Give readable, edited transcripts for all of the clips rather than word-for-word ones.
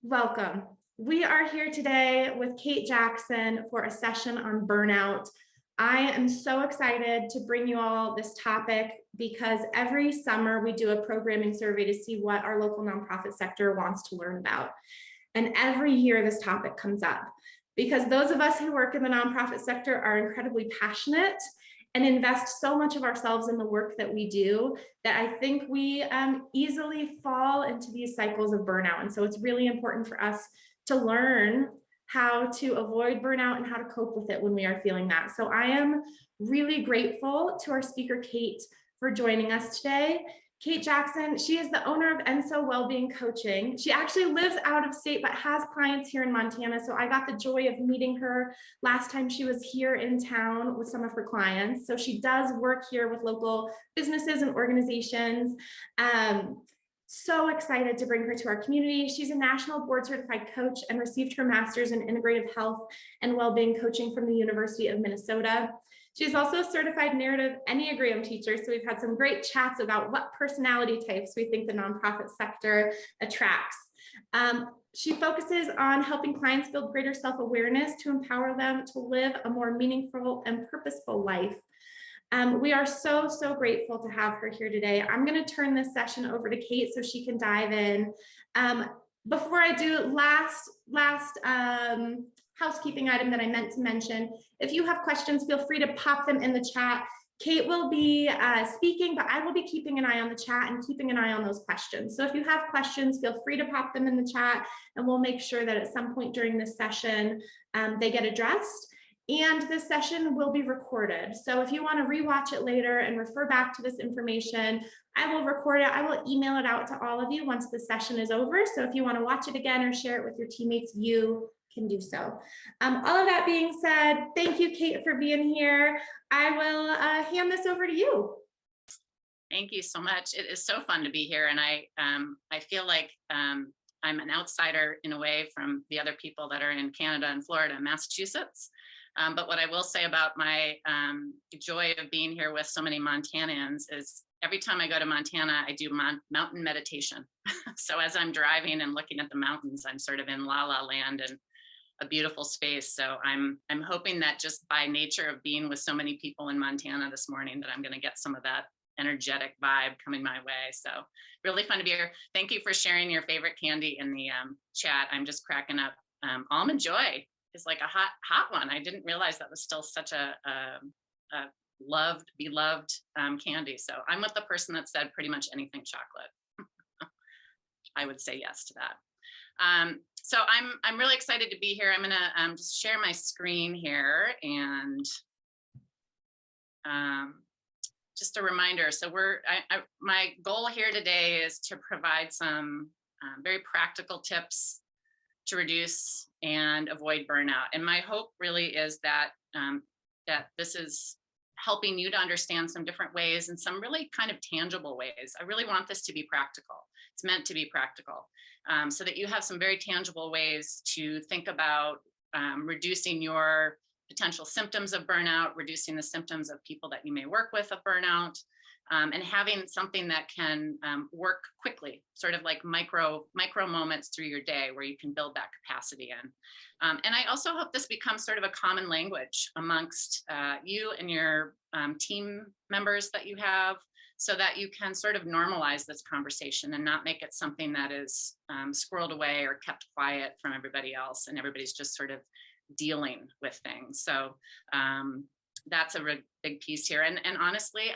Welcome. We are here today with Kate Jackson for a session on burnout. I am so excited to bring you all this topic because every summer we do a programming survey to see what our local nonprofit sector wants to learn about. And every year this topic comes up because those of us who work in the nonprofit sector are incredibly passionate and invest so much of ourselves in the work that we do that I think we easily fall into these cycles of burnout. And so it's really important for us to learn how to avoid burnout and how to cope with it when we are feeling that. So I am really grateful to our speaker, Kate, for joining us today. Kate Jackson, she is the owner of Enso Wellbeing Coaching. She actually lives out of state, but has clients here in Montana. So I got the joy of meeting her last time she was here in town with some of her clients. So she does work here with local businesses and organizations. So excited to bring her to our community. She's a national board certified coach and received her master's in integrative health and wellbeing coaching from the University of Minnesota. She's also a certified narrative Enneagram teacher. So we've had some great chats about what personality types we think the nonprofit sector attracts. She focuses on helping clients build greater self-awareness to empower them to live a more meaningful and purposeful life. We are so grateful to have her here today. I'm going to turn this session over to Kate so she can dive in. Before I do, last housekeeping item that I meant to mention, if you have questions, feel free to pop them in the chat. Kate will be speaking, but I will be keeping an eye on the chat and keeping an eye on those questions. So if you have questions, feel free to pop them in the chat and we'll make sure that at some point during this session, they get addressed. And this session will be recorded. So if you want to rewatch it later and refer back to this information, I will record it. I will email it out to all of you once the session is over. So if you want to watch it again or share it with your teammates, you can do so. All of that being said, thank you, Kate, for being here. I will hand this over to you. Thank you so much. It is so fun to be here. And I feel like I'm an outsider in a way from the other people that are in Canada and Florida and Massachusetts. But what I will say about my joy of being here with so many Montanans is every time I go to Montana, I do mountain meditation. So as I'm driving and looking at the mountains, I'm sort of in la la land and a beautiful space. So I'm hoping that just by nature of being with so many people in Montana this morning, that I'm going to get some of that energetic vibe coming my way. So really fun to be here. Thank you for sharing your favorite candy in the chat. I'm just cracking up. Almond Joy is like a hot one. I didn't realize that was still such a beloved candy. So I'm with the person that said pretty much anything chocolate. I would say yes to that. So I'm really excited to be here. I'm gonna just share my screen here and just a reminder. So my goal here today is to provide some very practical tips to reduce and avoid burnout. And my hope really is that that this is helping you to understand some different ways and some really kind of tangible ways. I really want this to be practical. It's meant to be practical, so that you have some very tangible ways to think about reducing your potential symptoms of burnout, reducing the symptoms of people that you may work with of burnout, and having something that can work quickly, sort of like micro moments through your day where you can build that capacity in. And I also hope this becomes sort of a common language amongst you and your team members that you have, so that you can sort of normalize this conversation and not make it something that is squirreled away or kept quiet from everybody else and everybody's just sort of dealing with things. So that's a big piece here. And honestly,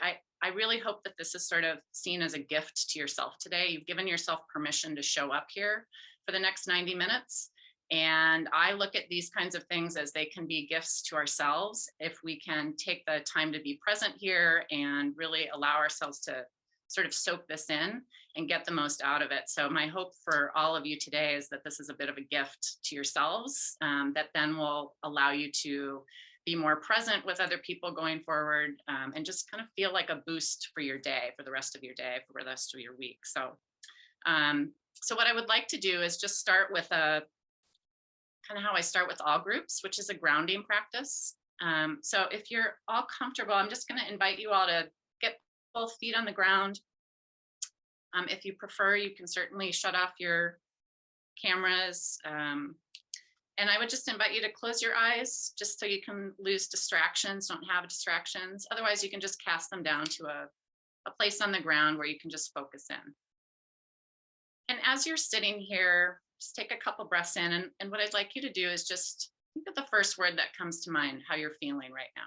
I really hope that this is sort of seen as a gift to yourself today. You've given yourself permission to show up here for the next 90 minutes. And I look at these kinds of things as they can be gifts to ourselves if we can take the time to be present here and really allow ourselves to sort of soak this in and get the most out of it. So my hope for all of you today is that this is a bit of a gift to yourselves that then will allow you to be more present with other people going forward, and just kind of feel like a boost for your day, for the rest of your day, for the rest of your week. So, so what I would like to do is just start with a kind of how I start with all groups, which is a grounding practice. So if you're all comfortable, I'm just going to invite you all to get both feet on the ground. If you prefer, you can certainly shut off your cameras. And I would just invite you to close your eyes just so you can lose distractions, don't have distractions. Otherwise, you can just cast them down to a place on the ground where you can just focus in. And as you're sitting here, just take a couple breaths in. And what I'd like you to do is just think of the first word that comes to mind, how you're feeling right now.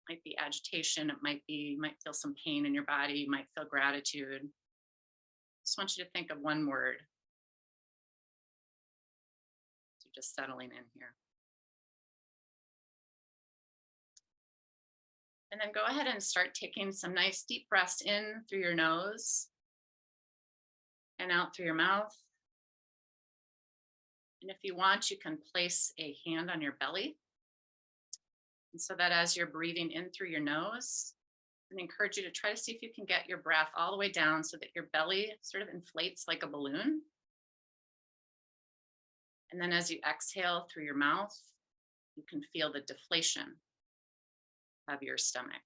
It might be agitation, you might feel some pain in your body, you might feel gratitude. Just want you to think of one word. So just settling in here. And then go ahead and start taking some nice deep breaths in through your nose and out through your mouth. And if you want, you can place a hand on your belly. And so that as you're breathing in through your nose, I encourage you to try to see if you can get your breath all the way down so that your belly sort of inflates like a balloon. And then as you exhale through your mouth, you can feel the deflation of your stomach.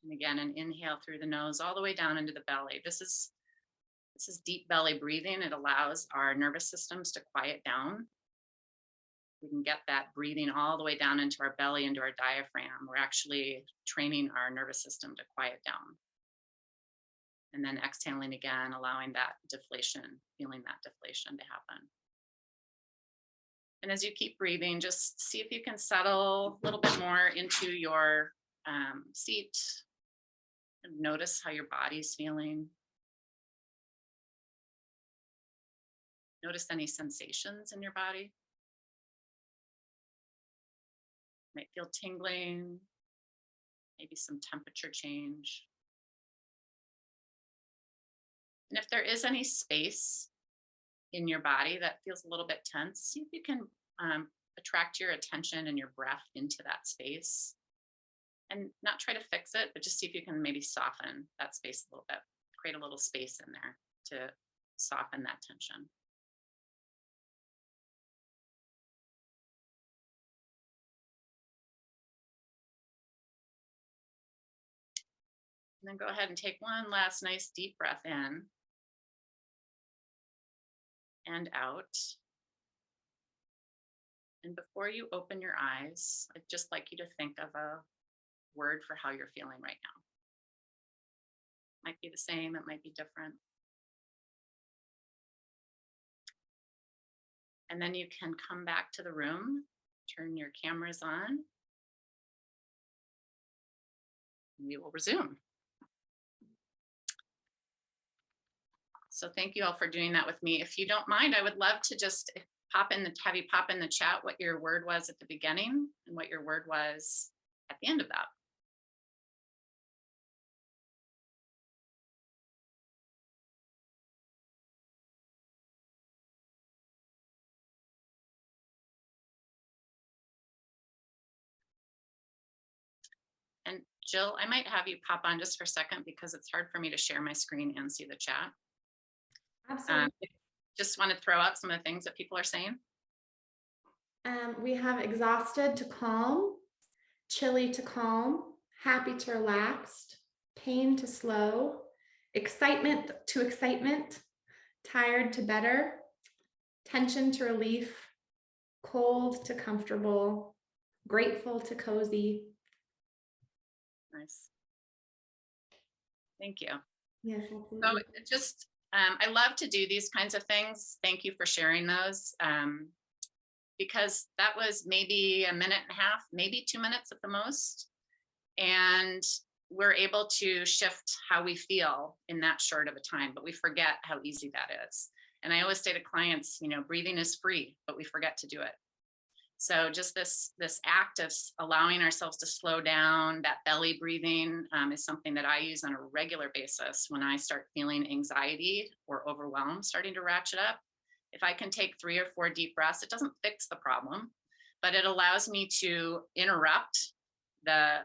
And again, an inhale through the nose all the way down into the belly. This is deep belly breathing. It allows our nervous systems to quiet down. We can get that breathing all the way down into our belly, into our diaphragm. We're actually training our nervous system to quiet down. And then exhaling again, allowing that deflation, feeling that deflation to happen. And as you keep breathing, just see if you can settle a little bit more into your seat. And notice how your body's feeling. Notice any sensations in your body. Might feel tingling, maybe some temperature change. And if there is any space in your body that feels a little bit tense, see if you can attract your attention and your breath into that space. And not try to fix it, but just see if you can maybe soften that space a little bit, create a little space in there to soften that tension. And then go ahead and take one last nice deep breath in and out. And before you open your eyes, I'd just like you to think of a word for how you're feeling right now. Might be the same, it might be different. And then you can come back to the room, turn your cameras on, and we will resume. So thank you all for doing that with me. If you don't mind, I would love to just have you pop in the chat what your word was at the beginning and what your word was at the end of that. And Jill, I might have you pop on just for a second because it's hard for me to share my screen and see the chat. Absolutely. Just want to throw out some of the things that people are saying. We have exhausted to calm, chilly to calm, happy to relaxed, pain to slow, excitement to excitement, tired to better, tension to relief, cold to comfortable, grateful to cozy. Nice. Thank you. Yes, absolutely. So just, I love to do these kinds of things. Thank you for sharing those. Because that was maybe a minute and a half, maybe 2 minutes at the most. And we're able to shift how we feel in that short of a time, but we forget how easy that is. And I always say to clients, breathing is free, but we forget to do it. So just this act of allowing ourselves to slow down, that belly breathing is something that I use on a regular basis when I start feeling anxiety or overwhelm starting to ratchet up. If I can take 3 or 4 deep breaths, it doesn't fix the problem, but it allows me to interrupt the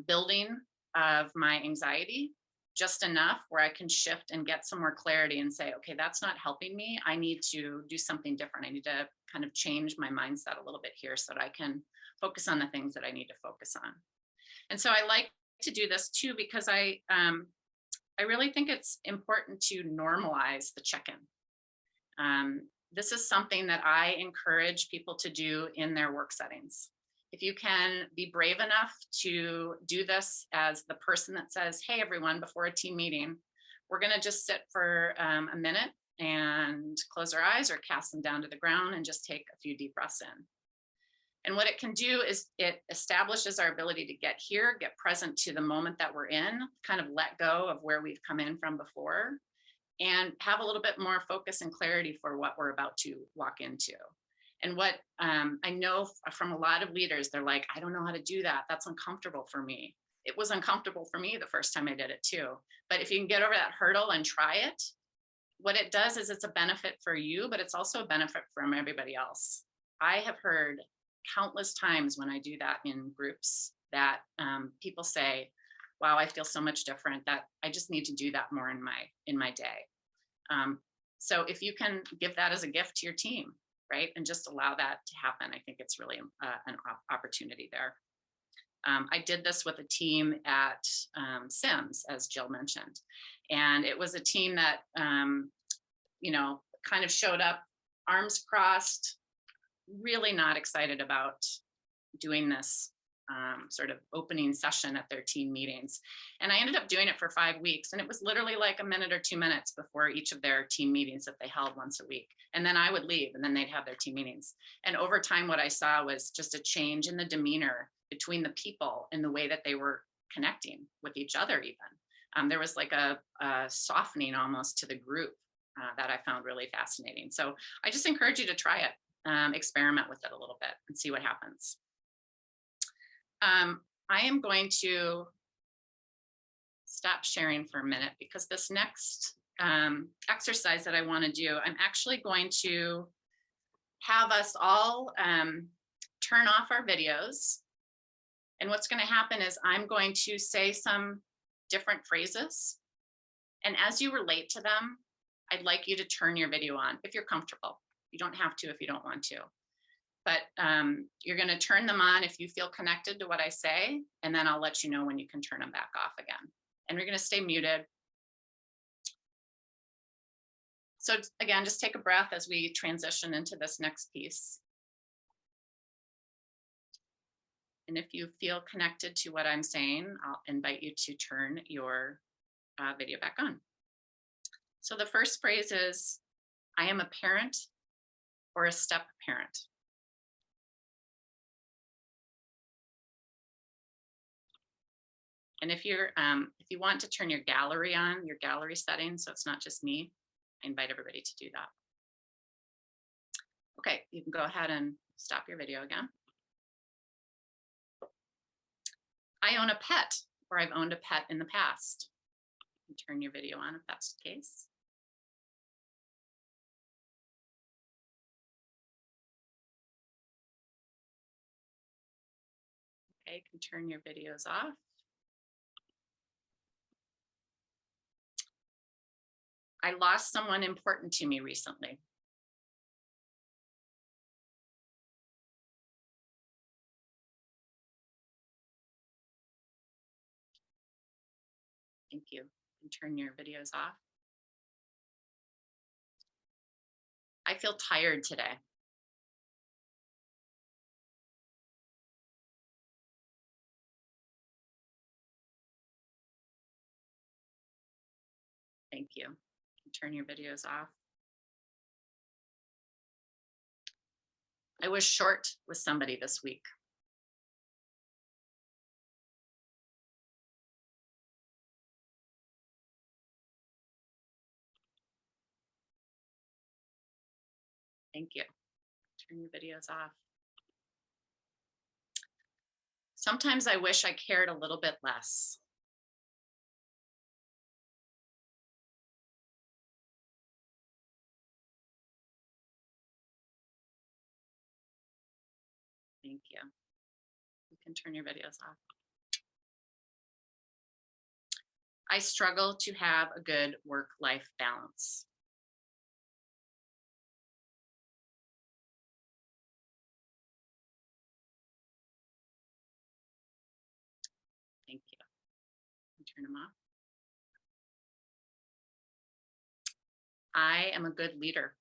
building of my anxiety just enough where I can shift and get some more clarity and say, okay, that's not helping me. I need to do something different. I need to kind of change my mindset a little bit here so that I can focus on the things that I need to focus on. And so I like to do this too, because I I really think it's important to normalize the check-in. This is something that I encourage people to do in their work settings. If you can be brave enough to do this as the person that says, hey, everyone, before a team meeting, we're going to just sit for a minute and close our eyes or cast them down to the ground and just take a few deep breaths in. And what it can do is it establishes our ability to get here, get present to the moment that we're in, kind of let go of where we've come in from before, and have a little bit more focus and clarity for what we're about to walk into. And what I know from a lot of leaders, they're like, I don't know how to do that. That's uncomfortable for me. It was uncomfortable for me the first time I did it too. But if you can get over that hurdle and try it, what it does is it's a benefit for you, but it's also a benefit from everybody else. I have heard countless times when I do that in groups that people say, wow, I feel so much different, that I just need to do that more in my day. So if you can give that as a gift to your team, right, and just allow that to happen, I think it's really an opportunity there. I did this with a team at Sims, as Jill mentioned, and it was a team that kind of showed up, arms crossed, really not excited about doing this sort of opening session at their team meetings. And I ended up doing it for 5 weeks. And it was literally like a minute or 2 minutes before each of their team meetings that they held once a week. And then I would leave and then they'd have their team meetings. And over time, what I saw was just a change in the demeanor between the people and the way that they were connecting with each other even. There was like a softening almost to the group that I found really fascinating. So I just encourage you to try it, experiment with it a little bit and see what happens. I am going to stop sharing for a minute because this next exercise that I want to do, I'm actually going to have us all turn off our videos. And what's going to happen is I'm going to say some different phrases. And as you relate to them, I'd like you to turn your video on if you're comfortable. You don't have to if you don't want to. But you're going to turn them on if you feel connected to what I say, and then I'll let you know when you can turn them back off again. And we're going to stay muted. So again, just take a breath as we transition into this next piece. And if you feel connected to what I'm saying, I'll invite you to turn your video back on. So the first phrase is, I am a parent or a step parent. And if you want to turn your gallery on, your gallery settings, so it's not just me, I invite everybody to do that. Okay, you can go ahead and stop your video again. I own a pet, or I've owned a pet in the past. You can turn your video on if that's the case. Okay, you can turn your videos off. I lost someone important to me recently. Thank you. You can turn your videos off. I feel tired today. Thank you. You can turn your videos off. I was short with somebody this week. Thank you. Turn your videos off. Sometimes I wish I cared a little bit less. Thank you. You can turn your videos off. I struggle to have a good work-life balance. Thank you. Turn them off. I am a good leader.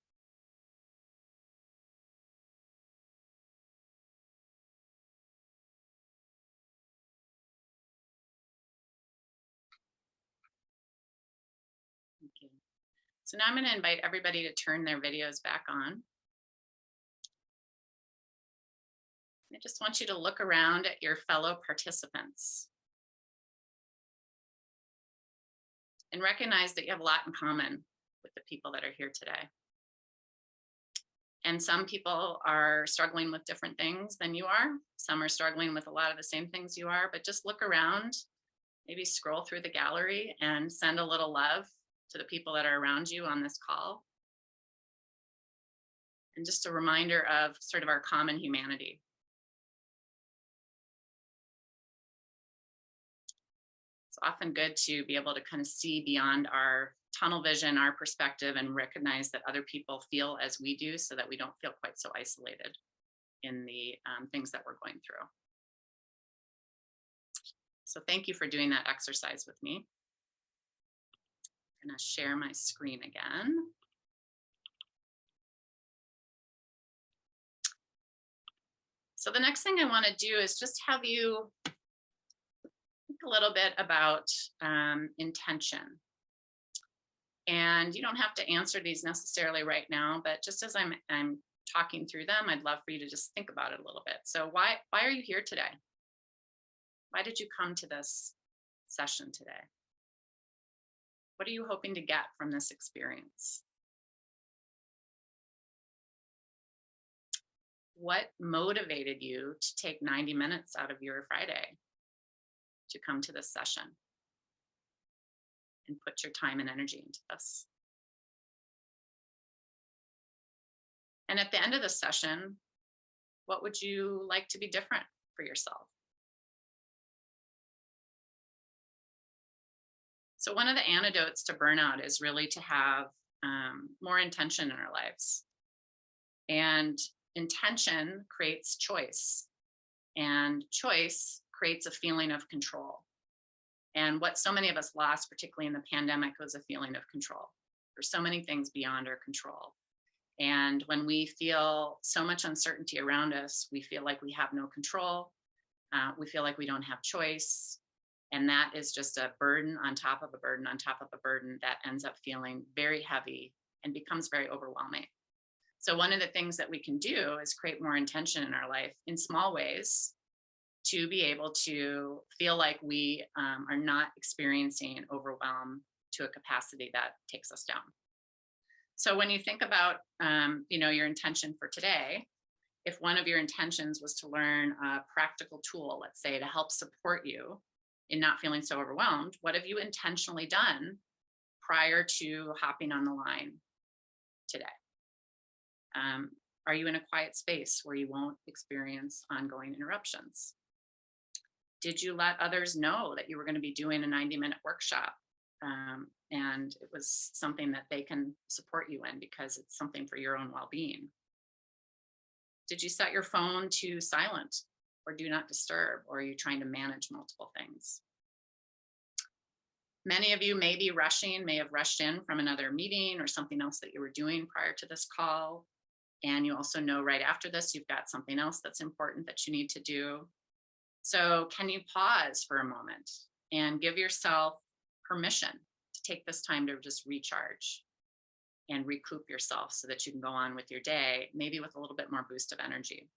Thank you. So now I'm going to invite everybody to turn their videos back on. I just want you to look around at your fellow participants and recognize that you have a lot in common with the people that are here today. And some people are struggling with different things than you are. Some are struggling with a lot of the same things you are, but just look around, maybe scroll through the gallery and send a little love to the people that are around you on this call. And just a reminder of sort of our common humanity. It's often good to be able to kind of see beyond our tunnel vision, our perspective, and recognize that other people feel as we do so that we don't feel quite so isolated in the things that we're going through. So thank you for doing that exercise with me. I'm going to share my screen again. So the next thing I want to do is just have you think a little bit about intention. And you don't have to answer these necessarily right now, but just as I'm talking through them, I'd love for you to just think about it a little bit. So why are you here today? Why did you come to this session today? What are you hoping to get from this experience? What motivated you to take 90 minutes out of your Friday to come to this session and put your time and energy into this? And at the end of the session, what would you like to be different for yourself? So one of the antidotes to burnout is really to have more intention in our lives. And intention creates choice. And choice creates a feeling of control. And what so many of us lost, particularly in the pandemic, was a feeling of control. There's so many things beyond our control. And when we feel so much uncertainty around us, we feel like we have no control. We feel like we don't have choice. And that is just a burden on top of a burden on top of a burden that ends up feeling very heavy and becomes very overwhelming. So one of the things that we can do is create more intention in our life in small ways to be able to feel like we are not experiencing overwhelm to a capacity that takes us down. So when you think about your intention for today, if one of your intentions was to learn a practical tool, let's say, to help support you in not feeling so overwhelmed, what have you intentionally done prior to hopping on the line today? Are you in a quiet space where you won't experience ongoing interruptions? Did you let others know that you were going to be doing a 90-minute workshop? And it was something that they can support you in because it's something for your own well-being. Did you set your phone to silent or do not disturb, or are you trying to manage multiple things? Many of you may have rushed in from another meeting or something else that you were doing prior to this call. And you also know right after this, you've got something else that's important that you need to do. So can you pause for a moment and give yourself permission to take this time to just recharge and recoup yourself so that you can go on with your day, maybe with a little bit more boost of energy?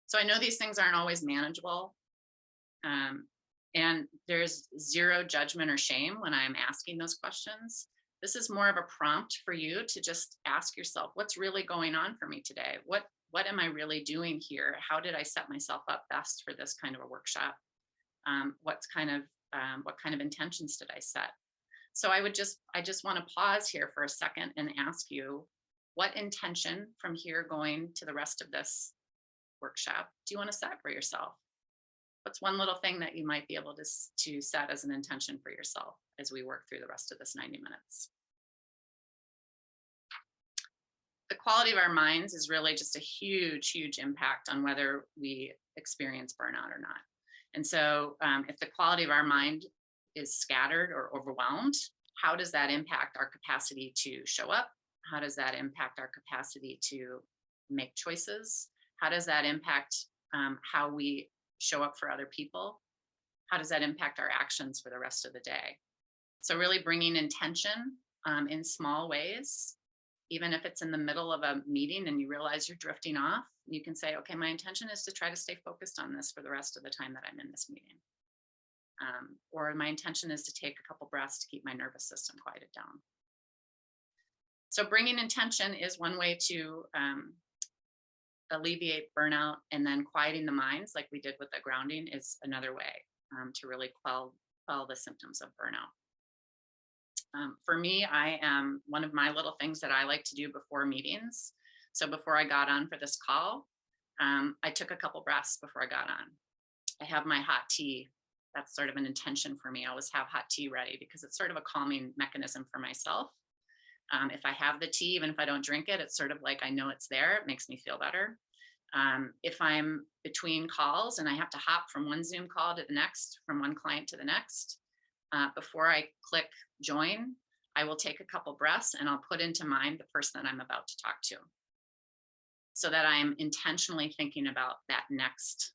So I know these things aren't always manageable. And there's zero judgment or shame when I'm asking those questions. This is more of a prompt for you to just ask yourself, what's really going on for me today? What am I really doing here? How did I set myself up best for this kind of a workshop? What kind of intentions did I set? So I just want to pause here for a second and ask you, what intention from here going to the rest of this workshop do you want to set for yourself? What's one little thing that you might be able to set as an intention for yourself as we work through the rest of this 90 minutes? The quality of our minds is really just a huge, huge impact on whether we experience burnout or not. And so if the quality of our mind is scattered or overwhelmed, how does that impact our capacity to show up? How does that impact our capacity to make choices? How does that impact how we show up for other people? How does that impact our actions for the rest of the day? So really bringing intention in small ways, even if it's in the middle of a meeting and you realize you're drifting off, you can say, okay, my intention is to try to stay focused on this for the rest of the time that I'm in this meeting. Or my intention is to take a couple breaths to keep my nervous system quieted down. So bringing intention is one way to alleviate burnout, and then quieting the minds like we did with the grounding is another way to really quell the symptoms of burnout. For me, one of my little things that I like to do before meetings. So before I got on for this call, I took a couple breaths before I got on. I have my hot tea. That's sort of an intention for me. I always have hot tea ready because it's sort of a calming mechanism for myself. If I have the tea, even if I don't drink it, it's sort of like I know it's there. It makes me feel better. If I'm between calls and I have to hop from one Zoom call to the next, from one client to the next, before I click join, I will take a couple breaths and I'll put into mind the person that I'm about to talk to, so that I'm intentionally thinking about that next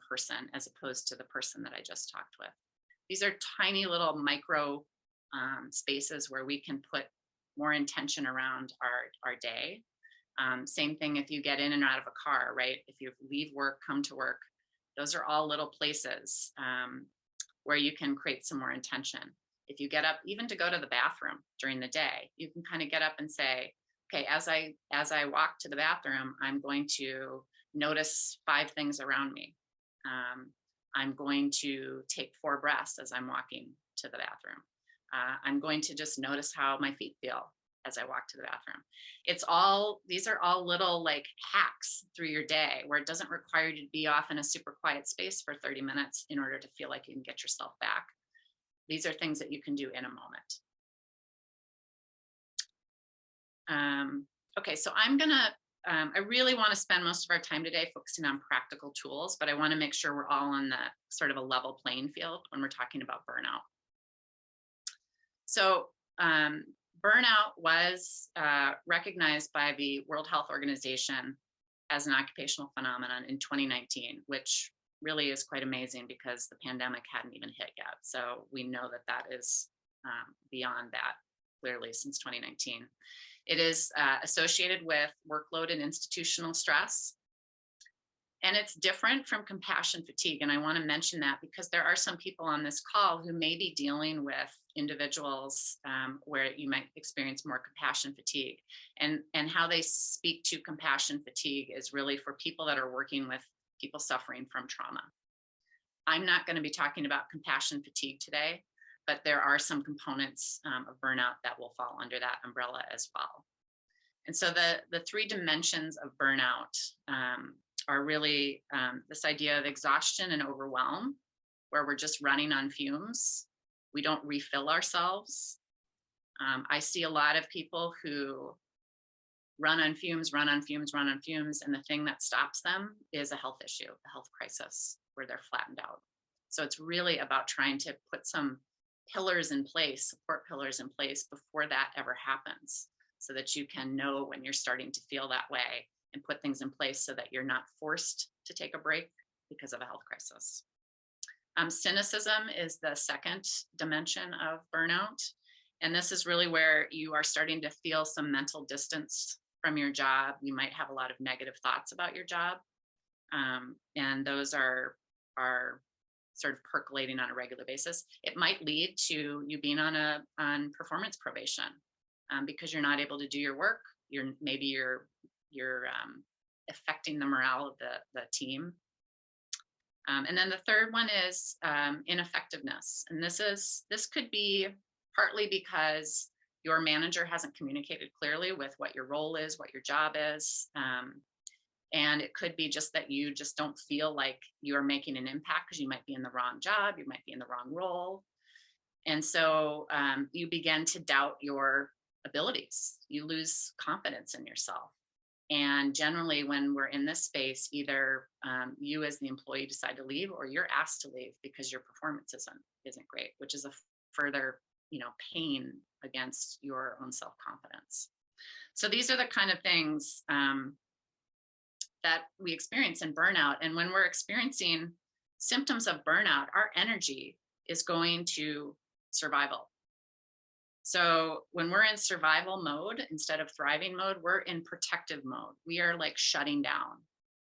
person as opposed to the person that I just talked with. These are tiny little micro spaces where we can put more intention around our day. Same thing if you get in and out of a car, right? If you leave work, come to work, those are all little places where you can create some more intention. If you get up, even to go to the bathroom during the day, you can kind of get up and say, okay, as I walk to the bathroom, I'm going to notice 5 things around me. I'm going to take 4 breaths as I'm walking to the bathroom. I'm going to just notice how my feet feel as I walk to the bathroom. These are all little like hacks through your day where it doesn't require you to be off in a super quiet space for 30 minutes in order to feel like you can get yourself back. These are things that you can do in a moment. Okay, so I really want to spend most of our time today focusing on practical tools, but I want to make sure we're all on the sort of a level playing field when we're talking about burnout. So burnout was recognized by the World Health Organization as an occupational phenomenon in 2019, which really is quite amazing because the pandemic hadn't even hit yet. So we know that is beyond that, clearly, since 2019. It is associated with workload and institutional stress. And it's different from compassion fatigue. And I want to mention that because there are some people on this call who may be dealing with individuals where you might experience more compassion fatigue. And how they speak to compassion fatigue is really for people that are working with people suffering from trauma. I'm not going to be talking about compassion fatigue today, but there are some components of burnout that will fall under that umbrella as well. And so the 3 dimensions of burnout are really this idea of exhaustion and overwhelm, where we're just running on fumes. We don't refill ourselves. I see a lot of people who run on fumes, and the thing that stops them is a health issue, a health crisis, where they're flattened out. So it's really about trying to put some pillars in place, support pillars in place before that ever happens, so that you can know when you're starting to feel that way and put things in place so that you're not forced to take a break because of a health crisis. Cynicism is the second dimension of burnout. And this is really where you are starting to feel some mental distance from your job. You might have a lot of negative thoughts about your job. And those are sort of percolating on a regular basis. It might lead to you being on performance probation because you're not able to do your work. You're affecting the morale of the team. And then the third one is ineffectiveness. And this could be partly because your manager hasn't communicated clearly with what your role is, what your job is. And it could be just that you just don't feel like you're making an impact because you might be in the wrong job, you might be in the wrong role. And so you begin to doubt your abilities. You lose confidence in yourself. And generally, when we're in this space, either you as the employee decide to leave or you're asked to leave because your performance isn't great, which is a further pain against your own self-confidence. So these are the kind of things that we experience in burnout. And when we're experiencing symptoms of burnout, our energy is going to survival. So when we're in survival mode instead of thriving mode, we're in protective mode. We are like shutting down.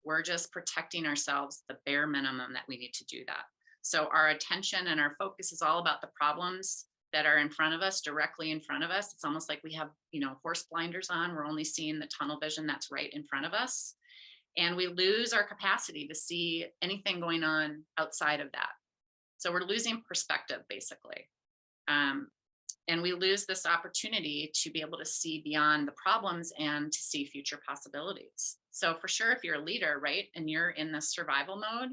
We're just protecting ourselves the bare minimum that we need to do that. So our attention and our focus is all about the problems that are in front of us, directly in front of us. It's almost like we have, horse blinders on. We're only seeing the tunnel vision that's right in front of us. And we lose our capacity to see anything going on outside of that. So we're losing perspective, basically. And we lose this opportunity to be able to see beyond the problems and to see future possibilities. So for sure, if you're a leader, right, and you're in the survival mode,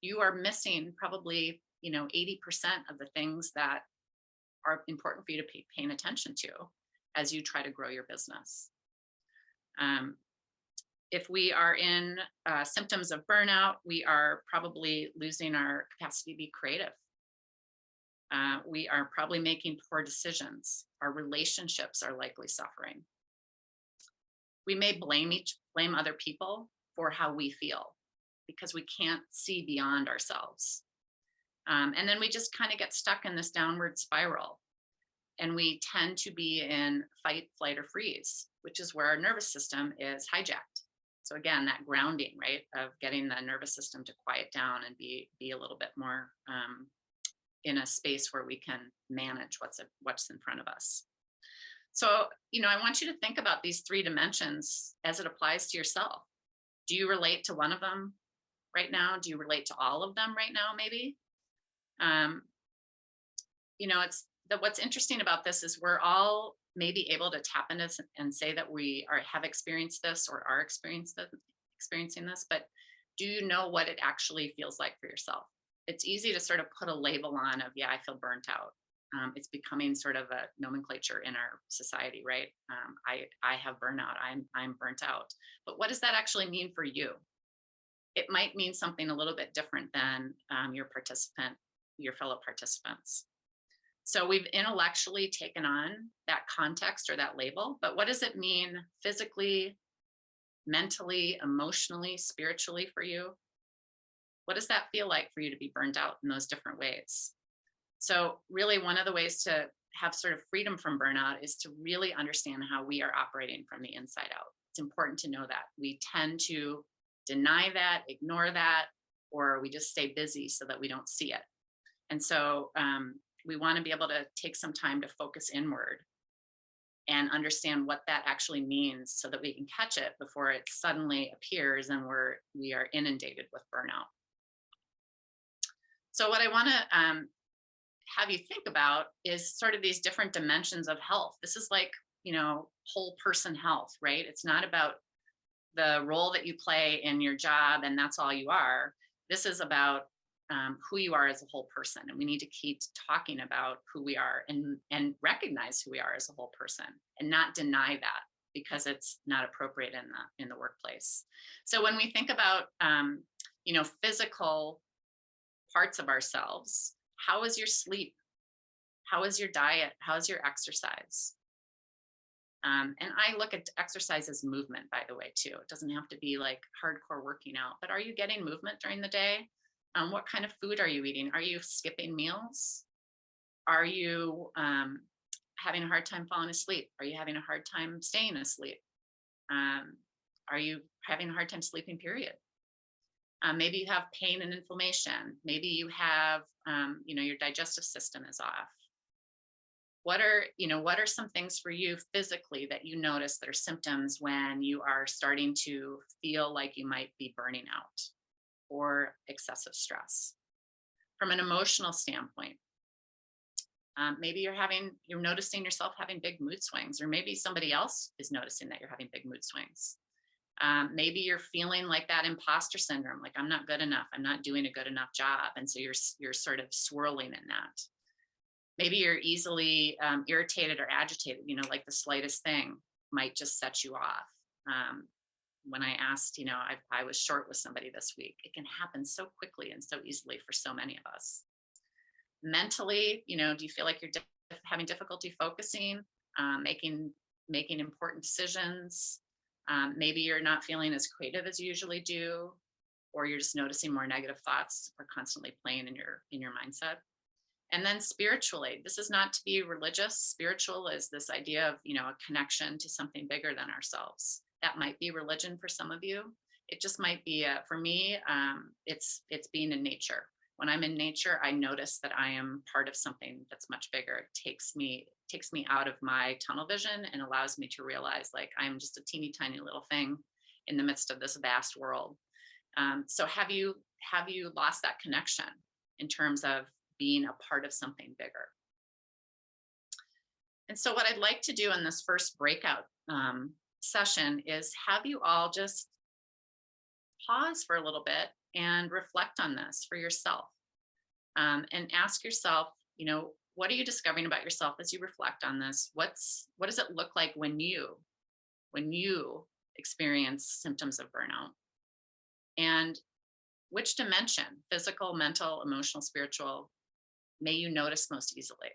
you are missing probably, 80% of the things that are important for you to be paying attention to as you try to grow your business. If we are in symptoms of burnout, we are probably losing our capacity to be creative. We are probably making poor decisions. Our relationships are likely suffering. We may blame other people for how we feel because we can't see beyond ourselves. And then we just kind of get stuck in this downward spiral. And we tend to be in fight, flight, or freeze, which is where our nervous system is hijacked. So again, that grounding, right, of getting the nervous system to quiet down and be a little bit more in a space where we can manage what's in front of us. So, I want you to think about these three dimensions as it applies to yourself. Do you relate to one of them right now? Do you relate to all of them right now, maybe? What's interesting about this is we're all maybe able to tap into this and say that we have experienced this or are experiencing this, but do you know what it actually feels like for yourself? It's easy to sort of put a label on of, yeah, I feel burnt out. It's becoming sort of a nomenclature in our society, right? I have burnout. I'm burnt out. But what does that actually mean for you? It might mean something a little bit different than your fellow participants. So we've intellectually taken on that context or that label, but what does it mean physically, mentally, emotionally, spiritually for you? What does that feel like for you to be burned out in those different ways? So really one of the ways to have sort of freedom from burnout is to really understand how we are operating from the inside out. It's important to know that. We tend to deny that, ignore that, or we just stay busy so that we don't see it. And so we want to be able to take some time to focus inward and understand what that actually means so that we can catch it before it suddenly appears and we are inundated with burnout. So what I want to have you think about is sort of these different dimensions of health. This is like, whole person health, right? It's not about the role that you play in your job and that's all you are. This is about who you are as a whole person. And we need to keep talking about who we are and recognize who we are as a whole person and not deny that because it's not appropriate in the workplace. So when we think about, physical parts of ourselves, how is your sleep? How is your diet? How is your exercise? And I look at exercise as movement, by the way, too. It doesn't have to be like hardcore working out, but are you getting movement during the day? What kind of food are you eating? Are you skipping meals? Are you having a hard time falling asleep? Are you having a hard time staying asleep? Are you having a hard time sleeping, period? Maybe you have pain and inflammation. Maybe you have, your digestive system is off. What are some things for you physically that you notice that are symptoms when you are starting to feel like you might be burning out or excessive stress? From an emotional standpoint, maybe you're noticing yourself having big mood swings, or maybe somebody else is noticing that you're having big mood swings. Maybe you're feeling like that imposter syndrome, like I'm not good enough, I'm not doing a good enough job. And so you're sort of swirling in that. Maybe you're easily irritated or agitated, like the slightest thing might just set you off. When I asked, I was short with somebody this week, it can happen so quickly and so easily for so many of us. Mentally, do you feel like you're having difficulty focusing, making important decisions. Maybe you're not feeling as creative as you usually do, or you're just noticing more negative thoughts are constantly playing in your mindset. And then spiritually, this is not to be religious. Spiritual is this idea of, a connection to something bigger than ourselves. That might be religion for some of you. It just might be, for me, it's being in nature. When I'm in nature, I notice that I am part of something that's much bigger. It takes me out of my tunnel vision and allows me to realize, like, I'm just a teeny tiny little thing in the midst of this vast world. So have you lost that connection in terms of being a part of something bigger? And so what I'd like to do in this first breakout session is have you all just pause for a little bit and reflect on this for yourself, and ask yourself, what are you discovering about yourself as you reflect on this? What does it look like when you experience symptoms of burnout? And which dimension, physical, mental, emotional, spiritual, may you notice most easily?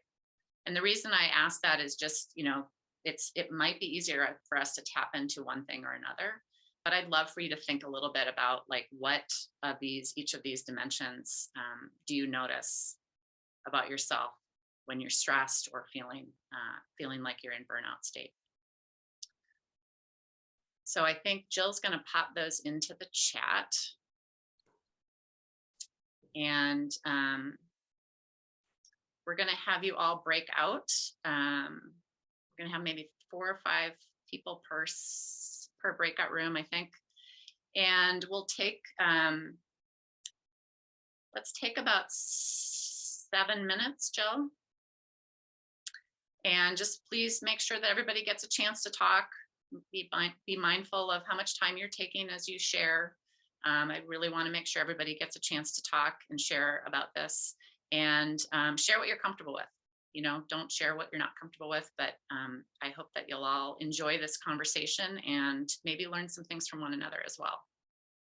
And the reason I ask that is just, it might be easier for us to tap into one thing or another, but I'd love for you to think a little bit about, like, each of these dimensions do you notice about yourself when you're stressed or feeling like you're in burnout state? So I think Jill's going to pop those into the chat. And we're going to have you all break out. We're going to have maybe 4 or 5 people per breakout room, I think. And we'll take, let's take about 7 minutes, Jill. And just please make sure that everybody gets a chance to talk. Be mindful of how much time you're taking as you share. I really want to make sure everybody gets a chance to talk and share about this, and share what you're comfortable with. Don't share what you're not comfortable with, but I hope that you'll all enjoy this conversation and maybe learn some things from one another as well.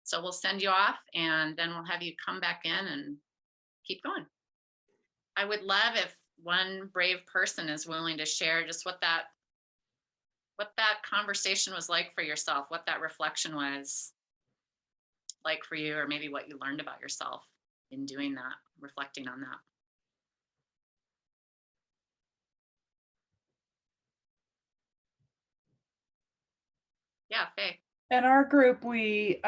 So we'll send you off, and then we'll have you come back in and keep going. I would love if one brave person is willing to share just what that conversation was like for yourself, what that reflection was like for you, or maybe what you learned about yourself in doing that, reflecting on that. Yeah, Faye. In our group, we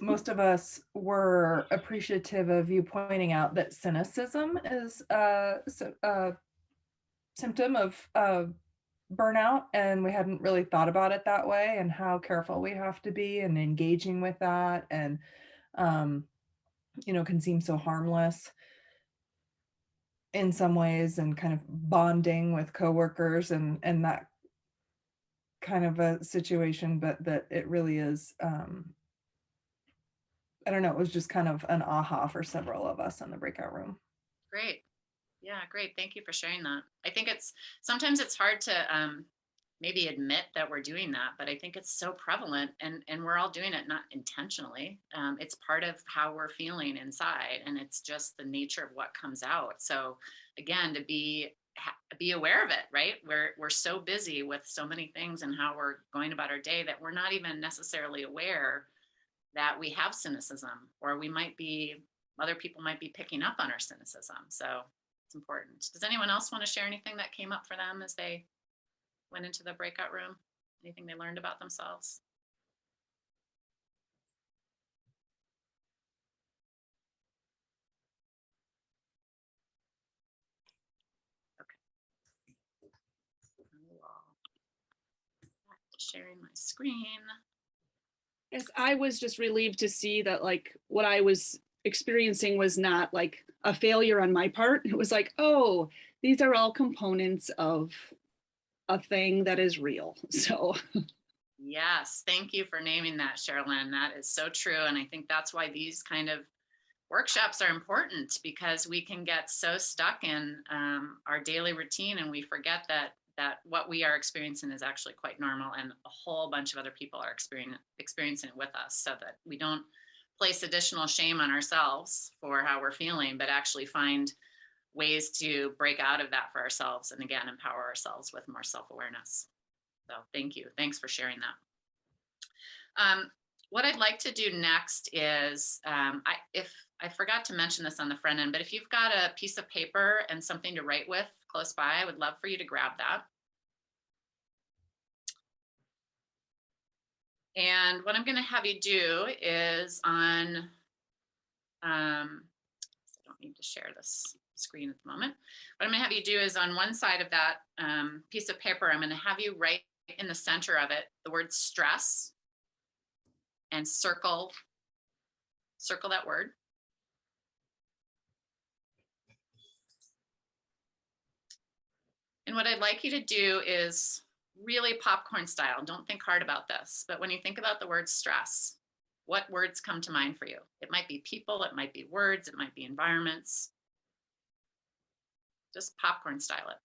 most of us were appreciative of you pointing out that cynicism is a symptom of burnout, and we hadn't really thought about it that way, and how careful we have to be in engaging with that, and can seem so harmless in some ways, and kind of bonding with coworkers and that kind of a situation, but that it really is, I don't know, it was just kind of an aha for several of us in the breakout room. Great. Yeah, great. Thank you for sharing that. I think sometimes it's hard to maybe admit that we're doing that, but I think it's so prevalent, and we're all doing it not intentionally. It's part of how we're feeling inside, and it's just the nature of what comes out. So again, to be aware of it, right? We're so busy with so many things and how we're going about our day that we're not even necessarily aware that we have cynicism, or other people might be picking up on our cynicism. So it's important. Does anyone else want to share anything that came up for them as they went into the breakout room? Anything they learned about themselves? Okay. Back to sharing my screen. Yes, I was just relieved to see that, like, what I was experiencing was not like a failure on my part. It was like, oh, these are all components of a thing that is real. So yes, thank you for naming that, Sherilyn. That is so true. And I think that's why these kind of workshops are important, because we can get so stuck in our daily routine, and we forget that what we are experiencing is actually quite normal, and a whole bunch of other people are experiencing it with us, so that we don't place additional shame on ourselves for how we're feeling, but actually find ways to break out of that for ourselves and again, empower ourselves with more self-awareness. So thank you. Thanks for sharing that. What I'd like to do next is, if I forgot to mention this on the front end, but if you've got a piece of paper and something to write with close by, I would love for you to grab that. And what I'm going to have you do is I don't need to share this screen at the moment. What I'm going to have you do is on one side of that piece of paper, I'm going to have you write in the center of it the word stress and circle that word. And what I'd like you to do is really popcorn style. Don't think hard about this, but when you think about the word stress, what words come to mind for you? It might be people, it might be words, it might be environments. Just popcorn style it.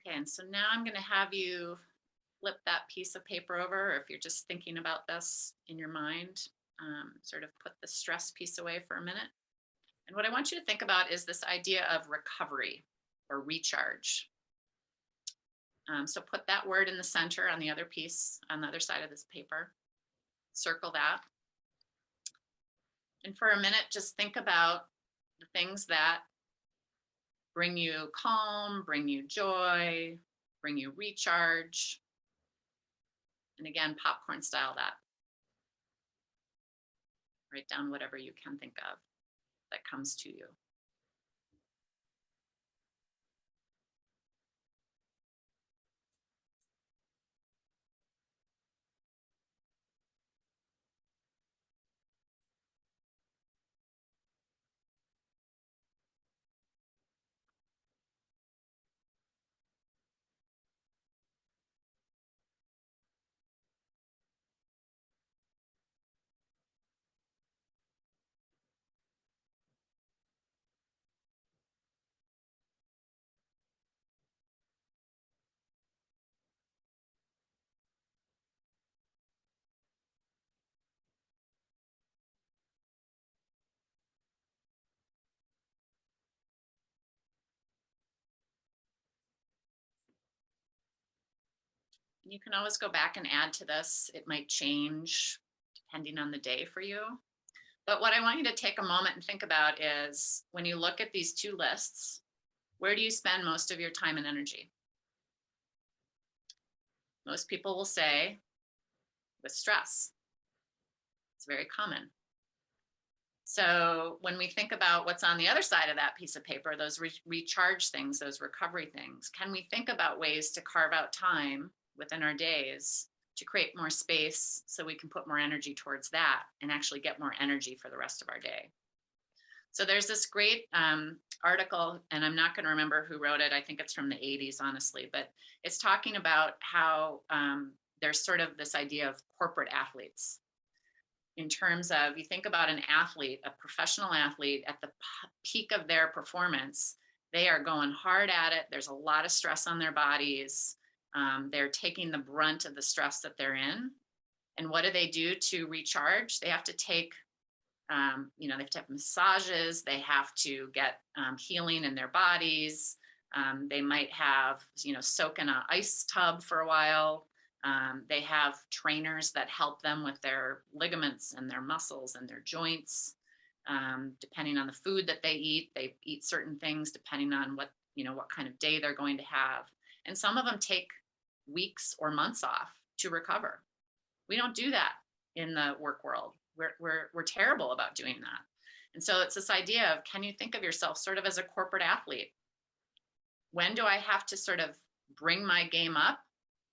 Okay, and so now I'm going to have you flip that piece of paper over, or if you're just thinking about this in your mind, sort of put the stress piece away for a minute. And what I want you to think about is this idea of recovery or recharge. So put that word in the center on the other piece, on the other side of this paper. Circle that. And for a minute, just think about the things that bring you calm, bring you joy, bring you recharge. And again, popcorn style that. Write down whatever you can think of that comes to you. You can always go back and add to this. It might change depending on the day for you. But what I want you to take a moment and think about is when you look at these two lists, where do you spend most of your time and energy? Most people will say with stress. It's very common. So when we think about what's on the other side of that piece of paper, those recharge things, those recovery things, can we think about ways to carve out time within our days to create more space so we can put more energy towards that and actually get more energy for the rest of our day? So there's this great article, and I'm not going to remember who wrote it. I think it's from the 80s, honestly, but it's talking about how there's sort of this idea of corporate athletes. In terms of, you think about an athlete, a professional athlete at the peak of their performance, they are going hard at it. There's a lot of stress on their bodies. They're taking the brunt of the stress that they're in. And what do they do to recharge? They have to take, they have to have massages. They have to get healing in their bodies. They might have, soak in an ice tub for a while. They have trainers that help them with their ligaments and their muscles and their joints. Depending on the food that they eat certain things depending on what kind of day they're going to have. And some of them take weeks or months off to recover. We don't do that in the work world. We're terrible about doing that. And so it's this idea of, can you think of yourself sort of as a corporate athlete? When do I have to sort of bring my game up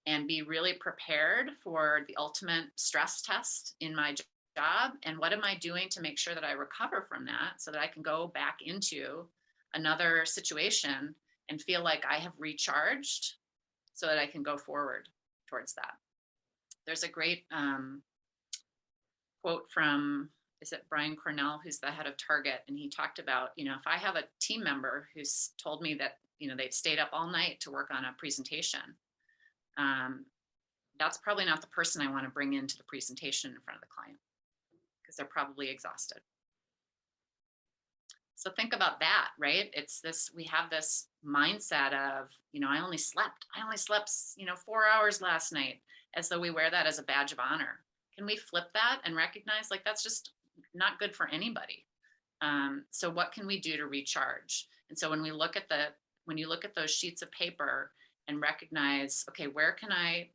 and be really prepared for the ultimate stress test in my job? And what am I doing to make sure that I recover from that so that I can go back into another situation and feel like I have recharged so that I can go forward towards that? There's a great quote from, is it Brian Cornell, who's the head of Target? And he talked about, if I have a team member who's told me that, they've stayed up all night to work on a presentation, that's probably not the person I want to bring into the presentation in front of the client, because they're probably exhausted. So think about that, right? It's this, we have this mindset of, I only slept, 4 hours last night, as though we wear that as a badge of honor. Can we flip that and recognize like that's just not good for anybody? So what can we do to recharge? And so when you look at those sheets of paper and recognize, okay, where can I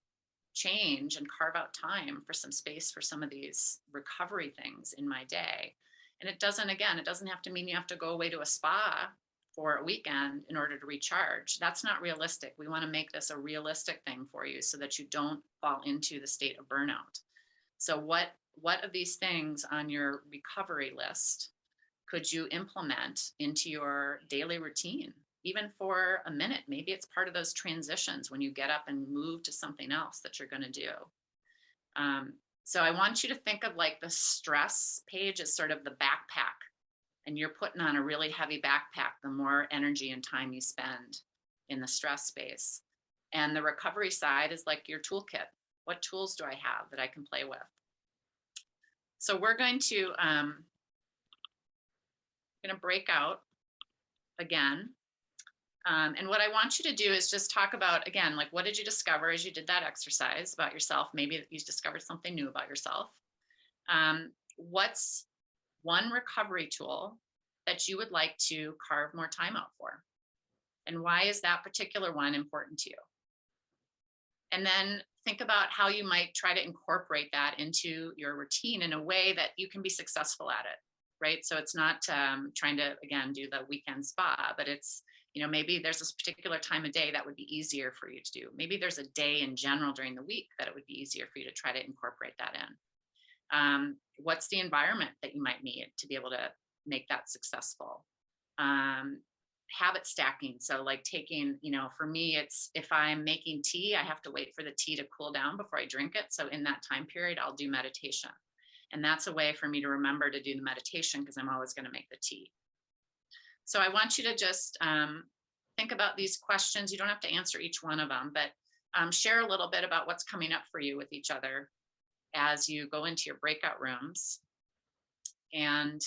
change and carve out time for some space for some of these recovery things in my day? And it doesn't have to mean you have to go away to a spa for a weekend in order to recharge. That's not realistic. We want to make this a realistic thing for you so that you don't fall into the state of burnout. So what of these things on your recovery list could you implement into your daily routine, even for a minute? Maybe it's part of those transitions when you get up and move to something else that you're going to do. So I want you to think of like the stress page as sort of the backpack, and you're putting on a really heavy backpack the more energy and time you spend in the stress space. And the recovery side is like your toolkit. What tools do I have that I can play with? So we're going to break out again. And what I want you to do is just talk about, again, like, what did you discover as you did that exercise about yourself? Maybe you discovered something new about yourself. What's one recovery tool that you would like to carve more time out for? And why is that particular one important to you? And then think about how you might try to incorporate that into your routine in a way that you can be successful at it, right? So it's not trying to, again, do the weekend spa, but it's, maybe there's this particular time of day that would be easier for you to do. Maybe there's a day in general during the week that it would be easier for you to try to incorporate that in. What's the environment that you might need to be able to make that successful? Habit stacking. So like taking, for me, it's if I'm making tea, I have to wait for the tea to cool down before I drink it. So in that time period, I'll do meditation. And that's a way for me to remember to do the meditation because I'm always going to make the tea. So I want you to just think about these questions. You don't have to answer each one of them, but share a little bit about what's coming up for you with each other as you go into your breakout rooms. And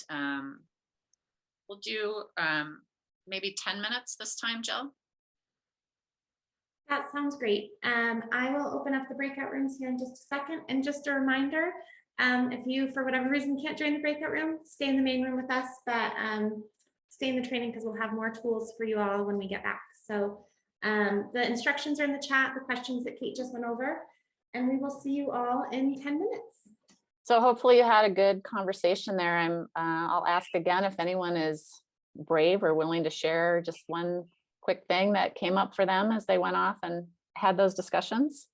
we'll do maybe 10 minutes this time, Jill. That sounds great. I will open up the breakout rooms here in just a second. And just a reminder, if you, for whatever reason, can't join the breakout room, stay in the main room with us, but stay in the training because we'll have more tools for you all when we get back. So the instructions are in the chat, the questions that Kate just went over, and we will see you all in 10 minutes. So hopefully you had a good conversation there. I'll ask again if anyone is brave or willing to share just one quick thing that came up for them as they went off and had those discussions.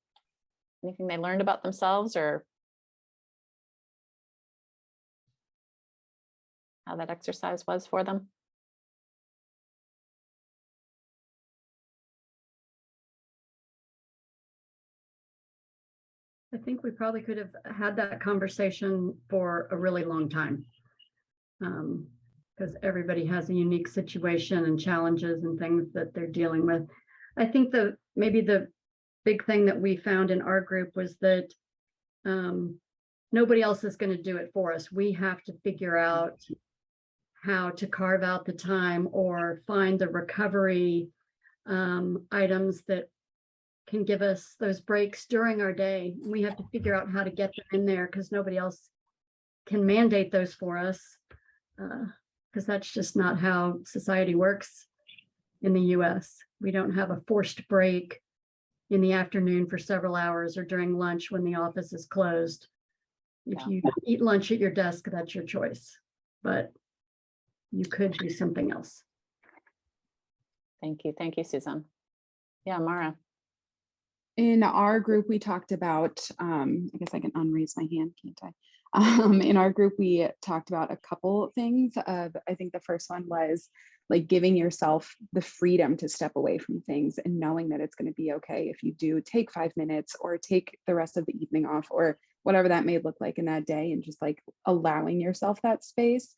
Anything they learned about themselves or how that exercise was for them. I think we probably could have had that conversation for a really long time, because everybody has a unique situation and challenges and things that they're dealing with. I think maybe the big thing that we found in our group was that nobody else is going to do it for us. We have to figure out how to carve out the time or find the recovery items that can give us those breaks during our day. We have to figure out how to get them in there because nobody else can mandate those for us, because that's just not how society works in the US. We don't have a forced break in the afternoon for several hours or during lunch when the office is closed. If you eat lunch at your desk, that's your choice, but you could do something else. Thank you. Thank you, Susan. Yeah, Mara. In our group, we talked about, I guess I can unraise my hand, can't I? In our group, we talked about a couple things. I think the first one was like giving yourself the freedom to step away from things and knowing that it's going to be okay if you do take 5 minutes or take the rest of the evening off or whatever that may look like in that day, and just like allowing yourself that space,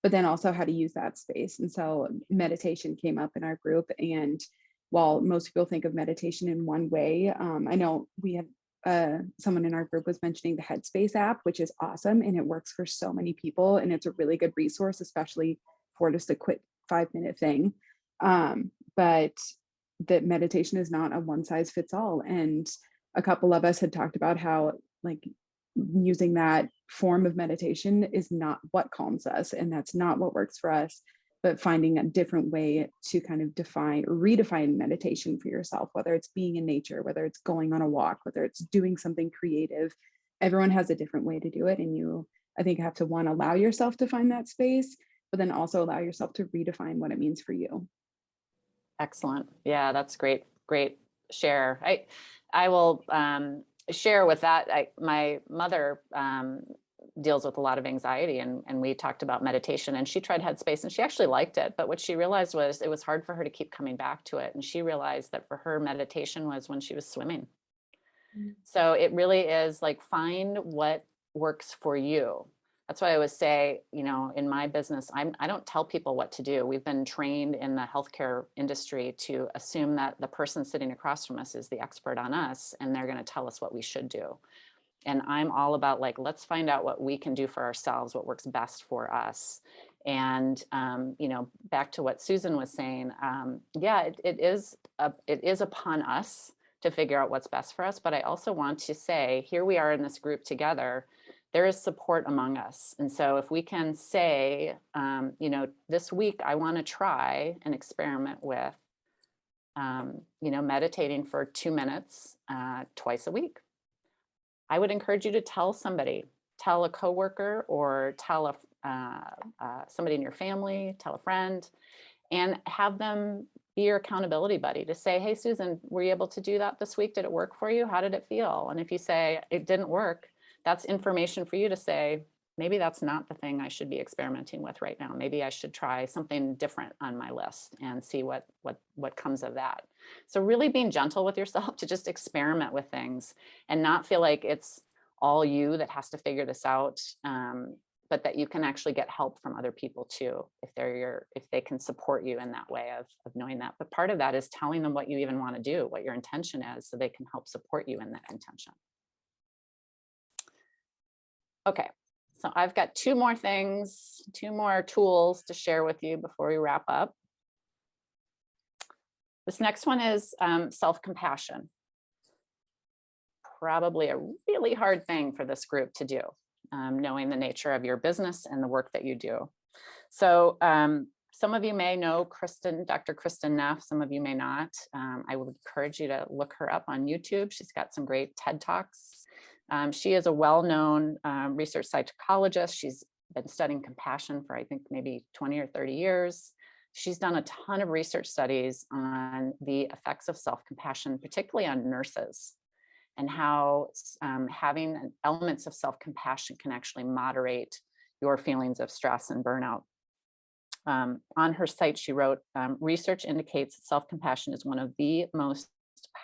but then also how to use that space. And so meditation came up in our group, and while most people think of meditation in one way, I know we had someone in our group was mentioning the Headspace app, which is awesome, and it works for so many people, and it's a really good resource, especially for just a quick 5-minute thing. But that meditation is not a one size fits all. And a couple of us had talked about how like using that form of meditation is not what calms us, and that's not what works for us, but finding a different way to kind of define or redefine meditation for yourself, whether it's being in nature, whether it's going on a walk, whether it's doing something creative. Everyone has a different way to do it. And you, I think, have to one, allow yourself to find that space, but then also allow yourself to redefine what it means for you. Excellent. Yeah, that's great. Great share. I will share with that. My mother deals with a lot of anxiety, and we talked about meditation, and she tried Headspace and she actually liked it. But what she realized was it was hard for her to keep coming back to it. And she realized that for her, meditation was when she was swimming. So it really is like, find what works for you. That's why I always say, you know, in my business, I don't tell people what to do. We've been trained in the healthcare industry to assume that the person sitting across from us is the expert on us, and they're going to tell us what we should do. And I'm all about like, let's find out what we can do for ourselves, what works best for us. And, you know, back to what Susan was saying, yeah, it is upon us to figure out what's best for us. But I also want to say, here we are in this group together, there is support among us. And so if we can say, you know, this week, I want to try an experiment with, you know, meditating for 2 minutes twice a week. I would encourage you to tell somebody, tell a coworker, or tell somebody in your family, tell a friend, and have them be your accountability buddy to say, hey, Susan, were you able to do that this week? Did it work for you? How did it feel? And if you say it didn't work, that's information for you to say, maybe that's not the thing I should be experimenting with right now. Maybe I should try something different on my list and see what comes of that. So really being gentle with yourself to just experiment with things and not feel like it's all you that has to figure this out, but that you can actually get help from other people too, if they can support you in that way of knowing that. But part of that is telling them what you even want to do, what your intention is, so they can help support you in that intention. Okay. So I've got 2 more things, 2 more tools to share with you before we wrap up. This next one is self-compassion. Probably a really hard thing for this group to do, knowing the nature of your business and the work that you do. So some of you may know Dr. Kristen Neff, some of you may not. I would encourage you to look her up on YouTube. She's got some great TED Talks. She is a well-known research psychologist. She's been studying compassion for, I think, maybe 20 or 30 years. She's done a ton of research studies on the effects of self-compassion, particularly on nurses, and how having elements of self-compassion can actually moderate your feelings of stress and burnout. On her site, she wrote, research indicates that self-compassion is one of the most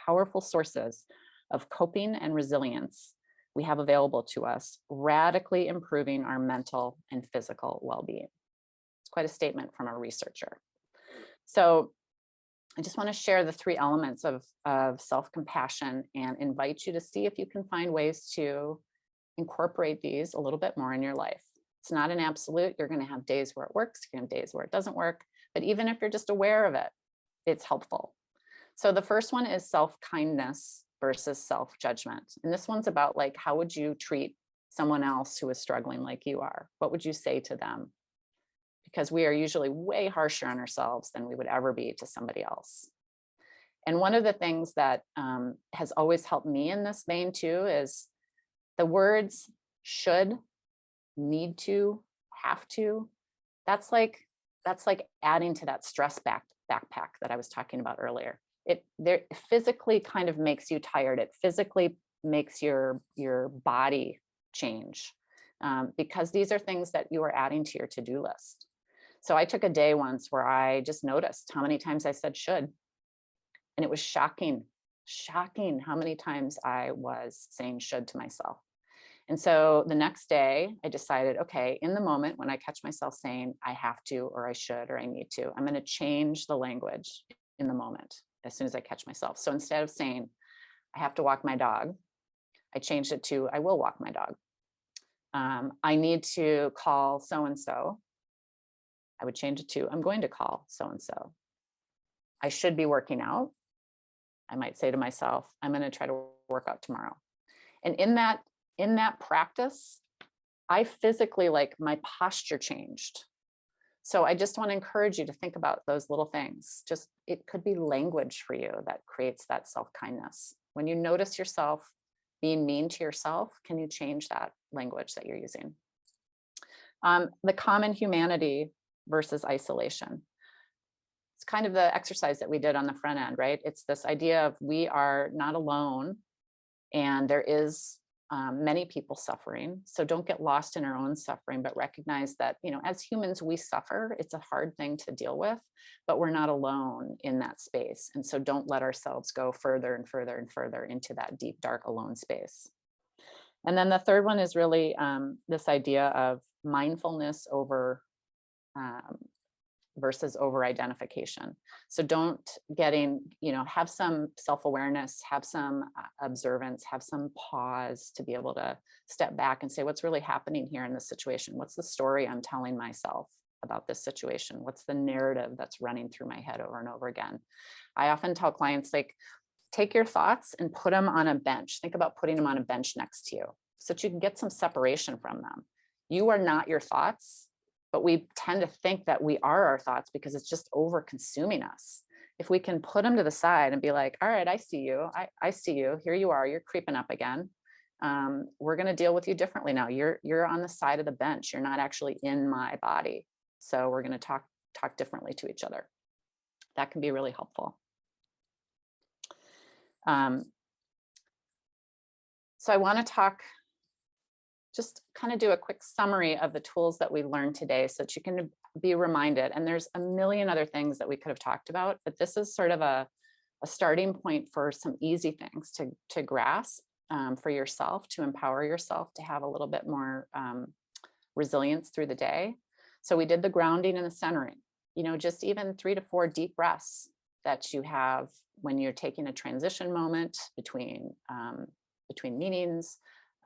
powerful sources of coping and resilience we have available to us, radically improving our mental and physical well-being. It's quite a statement from a researcher. So I just want to share the 3 elements of self-compassion and invite you to see if you can find ways to incorporate these a little bit more in your life. It's not an absolute. You're going to have days where it works, you're going to have days where it doesn't work. But even if you're just aware of it, it's helpful. So the first one is self-kindness versus self-judgment. And this one's about like, how would you treat someone else who is struggling like you are? What would you say to them? Because we are usually way harsher on ourselves than we would ever be to somebody else. And one of the things that has always helped me in this vein too is the words should, need to, have to. That's like adding to that stress backpack that I was talking about earlier. It physically kind of makes you tired. It physically makes your body change because these are things that you are adding to your to-do list. So I took a day once where I just noticed how many times I said should. And it was shocking how many times I was saying should to myself. And so the next day I decided, okay, in the moment when I catch myself saying I have to, or I should, or I need to, I'm going to change the language in the moment as soon as I catch myself. So instead of saying I have to walk my dog, I changed it to I will walk my dog. I need to call so-and-so. I would change it to I'm going to call so-and-so. I should be working out. I might say to myself, I'm going to try to work out tomorrow. And in that practice, I physically, like, my posture changed. So I just want to encourage you to think about those little things. Just, it could be language for you that creates that self-kindness. When you notice yourself being mean to yourself, can you change that language that you're using? The common humanity versus isolation. It's kind of the exercise that we did on the front end, right? It's this idea of we are not alone and there is many people suffering. So don't get lost in our own suffering, but recognize that, you know, as humans, we suffer. It's a hard thing to deal with, but we're not alone in that space. And so don't let ourselves go further and further and further into that deep, dark, alone space. And then the third one is really this idea of mindfulness over versus over identification. So don't have some self-awareness, have some observance, have some pause to be able to step back and say, what's really happening here in this situation? What's the story I'm telling myself about this situation? What's the narrative that's running through my head over and over again? I often tell clients, like, take your thoughts and put them on a bench. Think about putting them on a bench next to you so that you can get some separation from them. You are not your thoughts. But we tend to think that we are our thoughts because it's just over consuming us. If we can put them to the side and be like, all right, I see you. I see you. Here you are. You're creeping up again. We're going to deal with you differently now. You're on the side of the bench. You're not actually in my body. So we're going to talk differently to each other. That can be really helpful. So I want to just kind of do a quick summary of the tools that we learned today so that you can be reminded. And there's a million other things that we could have talked about, but this is sort of a starting point for some easy things to grasp for yourself, to empower yourself to have a little bit more resilience through the day. So we did the grounding and the centering, just even 3 to 4 deep breaths that you have when you're taking a transition moment between meetings,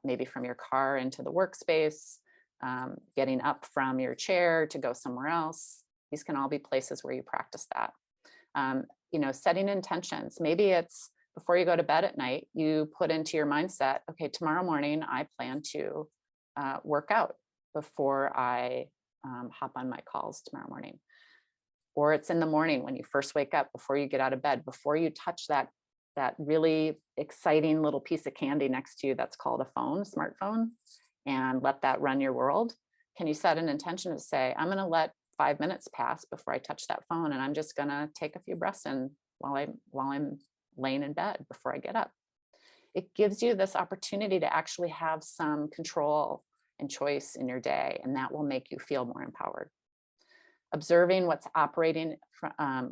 maybe from your car into the workspace, getting up from your chair to go somewhere else. These can all be places where you practice that. Setting intentions. Maybe it's before you go to bed at night, you put into your mindset, okay, tomorrow morning, I plan to work out before I hop on my calls tomorrow morning. Or it's in the morning when you first wake up, before you get out of bed, before you touch that really exciting little piece of candy next to you that's called a smartphone, and let that run your world. Can you set an intention to say, I'm going to let 5 minutes pass before I touch that phone, and I'm just going to take a few breaths in while I'm laying in bed before I get up. It gives you this opportunity to actually have some control and choice in your day, and that will make you feel more empowered. Observing what's operating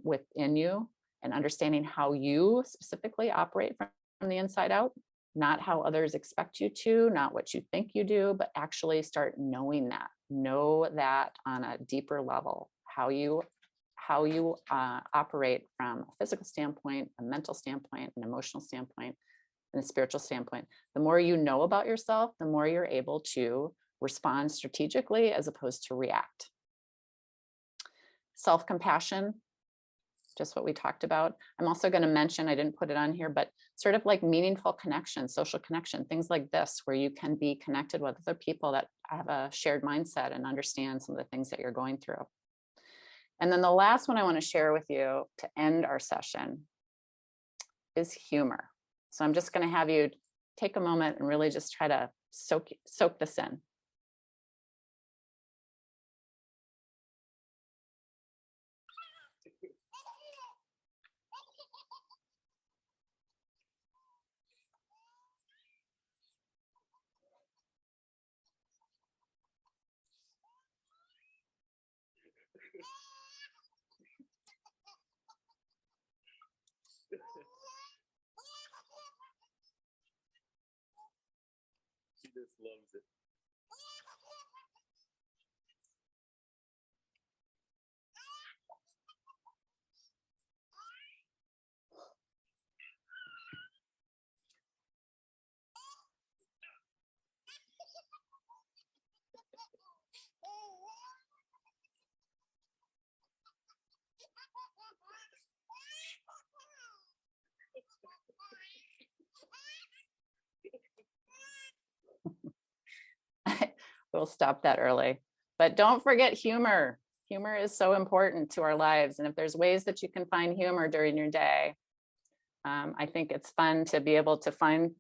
within you and understanding how you specifically operate from the inside out, not how others expect you to, not what you think you do, but actually start knowing that. Know that on a deeper level, how you operate from a physical standpoint, a mental standpoint, an emotional standpoint, and a spiritual standpoint. The more you know about yourself, the more you're able to respond strategically as opposed to react. Self-compassion. just what we talked about. I'm also going to mention, I didn't put it on here, but sort of like meaningful connection, social connection, things like this, where you can be connected with other people that have a shared mindset and understand some of the things that you're going through. And then the last one I want to share with you to end our session is humor. So I'm just going to have you take a moment and really just try to soak this in. She just loves it. We'll stop that early. But don't forget humor. Humor is so important to our lives. And if there's ways that you can find humor during your day, I think it's fun to be able to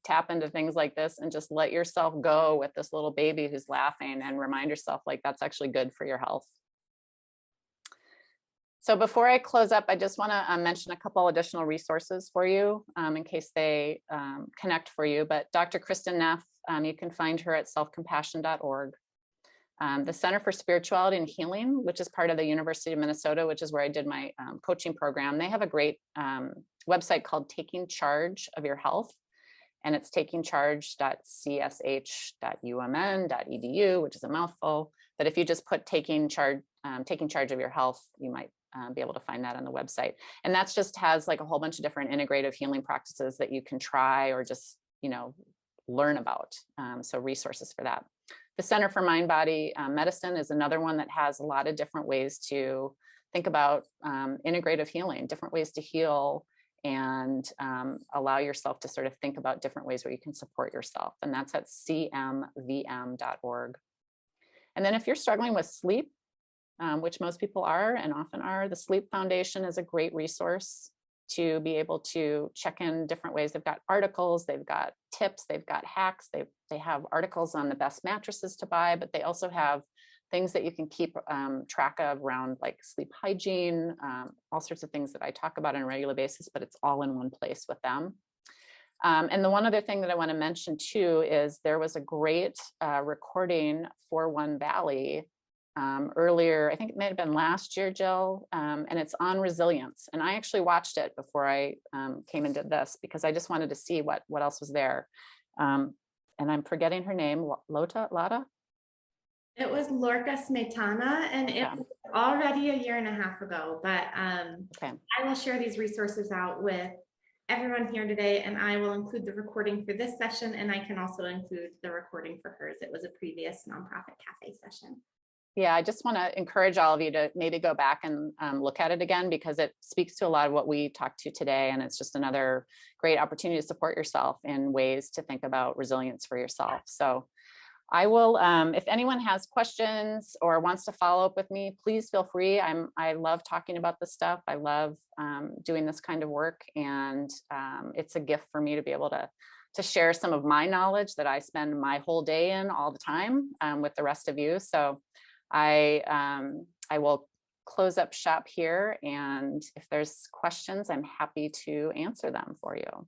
tap into things like this and just let yourself go with this little baby who's laughing and remind yourself like that's actually good for your health. So before I close up, I just want to mention a couple additional resources for you in case they connect for you. But Dr. Kristen Neff, you can find her at selfcompassion.org. The Center for Spirituality and Healing, which is part of the University of Minnesota, which is where I did my coaching program. They have a great website called Taking Charge of Your Health. And it's takingcharge.csh.umn.edu, which is a mouthful. But if you just put taking charge of your health, you might be able to find that on the website. And that's just has like a whole bunch of different integrative healing practices that you can try or just, learn about. So resources for that. The Center for Mind Body Medicine is another one that has a lot of different ways to think about integrative healing, different ways to heal and allow yourself to sort of think about different ways where you can support yourself. And that's at cmvm.org. And then if you're struggling with sleep, which most people are and often are, the Sleep Foundation is a great resource to be able to check in different ways. They've got articles, they've got tips, they've got hacks, they have articles on the best mattresses to buy, but they also have things that you can keep track of around like sleep hygiene, all sorts of things that I talk about on a regular basis, but it's all in one place with them. And the one other thing that I want to mention too is there was a great recording for One Valley earlier, I think it may have been last year, Jill, and it's on resilience. And I actually watched it before I came and did this because I just wanted to see what else was there. And I'm forgetting her name, Lada? It was Lorca Smetana, and it was already a year and a half ago, but I will share these resources out with everyone here today, and I will include the recording for this session, and I can also include the recording for hers. It was a previous nonprofit cafe session. Yeah, I just want to encourage all of you to maybe go back and look at it again because it speaks to a lot of what we talked to today. And it's just another great opportunity to support yourself in ways to think about resilience for yourself. So I will, if anyone has questions or wants to follow up with me, please feel free. I love talking about this stuff. I love doing this kind of work. And it's a gift for me to be able to share some of my knowledge that I spend my whole day in all the time with the rest of you. So I will close up shop here, and if there's questions, I'm happy to answer them for you.